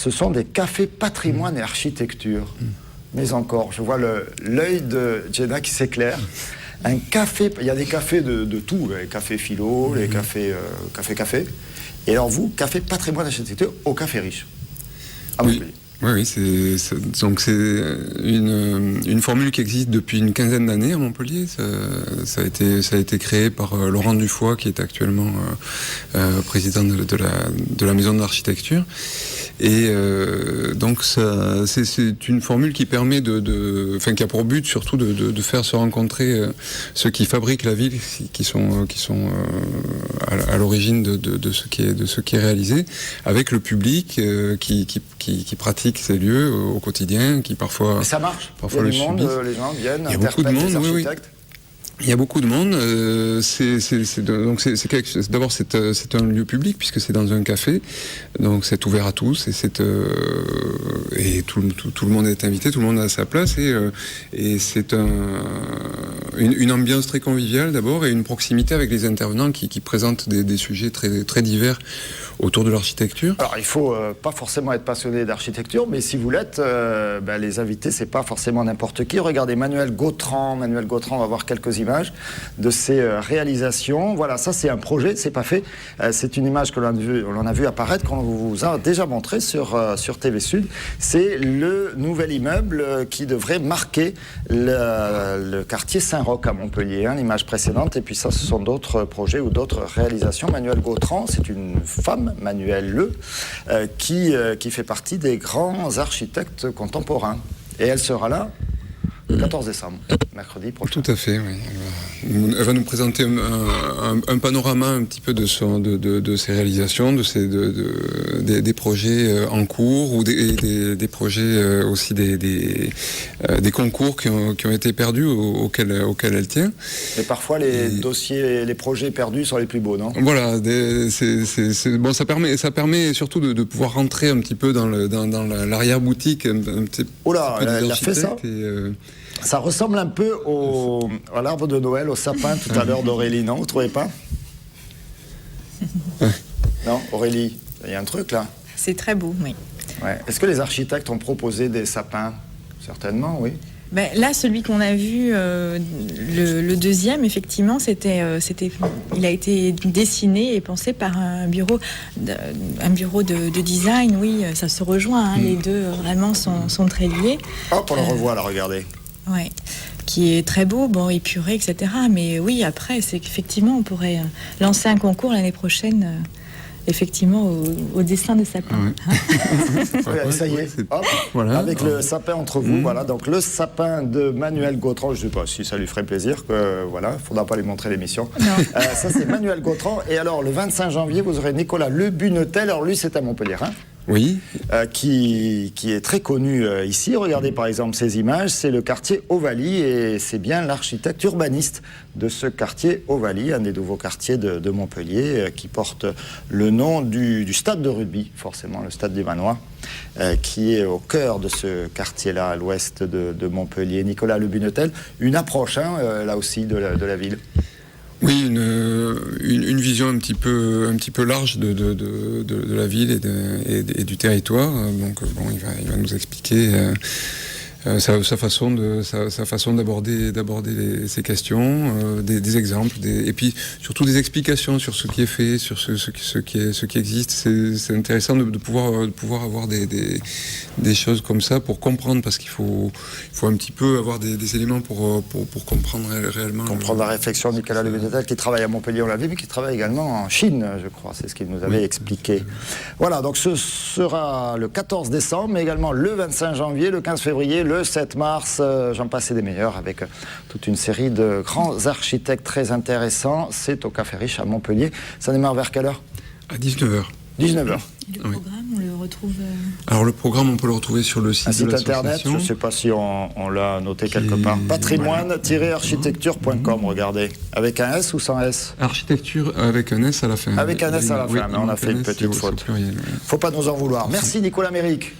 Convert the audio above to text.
Ce sont des cafés patrimoine et architecture. Mais encore, je vois l'œil de Jenna qui s'éclaire. Un café, il y a des cafés de tout, les cafés philo, les cafés café. Et alors vous, café patrimoine et architecture au Café Riche. Ah oui. Oui, donc c'est une formule qui existe depuis une quinzaine d'années à Montpellier. Ça a été créé par Laurent Dufoy, qui est actuellement président de la Maison de l'Architecture. Et donc c'est une formule qui permet qui a pour but surtout de faire se rencontrer ceux qui fabriquent la ville, qui sont à l'origine de ce qui est réalisé, avec le public qui pratique ces lieux au quotidien, qui parfois... Mais ça marche. Parfois il y a du monde, les gens viennent, il y a beaucoup de monde, les architectes. Oui. Il y a beaucoup de monde. D'abord, c'est un lieu public puisque c'est dans un café, donc c'est ouvert à tous et tout le monde est invité, tout le monde a sa place et c'est une ambiance très conviviale d'abord et une proximité avec les intervenants qui présentent des sujets très très divers autour de l'architecture. Alors il faut pas forcément être passionné d'architecture, mais si vous l'êtes, les invités c'est pas forcément n'importe qui. Regardez Manuel Gautran, on va voir quelques images de ses réalisations. Voilà, ça c'est un projet, c'est pas fait. C'est une image que l'on a vu apparaître, qu'on vous a déjà montré sur TV Sud. C'est le nouvel immeuble qui devrait marquer le quartier Saint-Roch à Montpellier, l'image précédente. Et puis ça, ce sont d'autres projets ou d'autres réalisations. Manuel Gautran, c'est une femme, Manuel Le, qui fait partie des grands architectes contemporains. Et elle sera là le 14 décembre, mercredi prochain. Tout à fait, oui. Elle va nous présenter un panorama un petit peu de ses réalisations, des projets en cours ou des projets aussi des concours qui ont été perdus auxquels elle tient. Et parfois les projets perdus sont les plus beaux, non? Voilà, bon, ça permet surtout de pouvoir rentrer un petit peu dans l'arrière-boutique. Oh là, elle a fait ça. Ça ressemble un peu à l'arbre de Noël, au sapin tout à l'heure d'Aurélie, non? Vous ne trouvez pas? Non, Aurélie, il y a un truc là. C'est très beau, oui. Ouais. Est-ce que les architectes ont proposé des sapins? Certainement, oui. Ben, là, celui qu'on a vu, le deuxième, effectivement, il a été dessiné et pensé par un bureau de design. Oui, ça se rejoint. Les deux vraiment sont très liés. Hop, on le revoit là, regardez. Ouais, qui est très beau, bon, épuré, etc. Mais oui, après, c'est qu'effectivement, on pourrait lancer un concours l'année prochaine, effectivement, au dessin de sapin. Oui, ça y est, hop, voilà, avec le sapin entre vous. Voilà, donc le sapin de Manuel Gautran. Je ne sais pas si ça lui ferait plaisir, il ne faudra pas lui montrer l'émission. Ça, c'est Manuel Gautran. Et alors, le 25 janvier, vous aurez Nicolas Le Bunetel. Alors, lui, c'est à Montpellier. Oui. Qui est très connu ici. Regardez par exemple ces images, c'est le quartier Ovalie et c'est bien l'architecte urbaniste de ce quartier Ovalie, un des nouveaux quartiers de Montpellier qui porte le nom du stade de rugby, forcément le stade du Manoir, qui est au cœur de ce quartier-là, à l'ouest de Montpellier. Nicolas Le Bunetel, une approche là aussi de la ville. Oui, une vision un petit peu large de la ville et du territoire. Donc bon, il va nous expliquer sa façon d'aborder ces questions, des exemples, et puis surtout des explications sur ce qui est fait, sur ce qui existe. C'est intéressant de pouvoir avoir des choses comme ça pour comprendre, parce qu'il faut un petit peu avoir des éléments pour comprendre réellement. Comprendre la réflexion de Nicolas Le Bunetel, qui travaille à Montpellier, on l'a vu, mais qui travaille également en Chine, je crois. C'est ce qu'il nous avait expliqué. Voilà, donc ce sera le 14 décembre, mais également le 25 janvier, le 15 février, le 7 mars, j'en passe des meilleurs, avec toute une série de grands architectes très intéressants. C'est au Café Riche à Montpellier. Ça démarre vers quelle heure? À 19h. 19h. Et le programme, on le retrouve... Alors le programme, on peut le retrouver sur le site de l'association. Internet, je ne sais pas si on l'a noté quelque part. Patrimoine-architecture.com, regardez. Avec un S ou sans S? Architecture avec un S à la fin. Avec un S à la fin, mais on a fait une petite faute. Il ne faut pas nous en vouloir. Merci Nicolas Méric.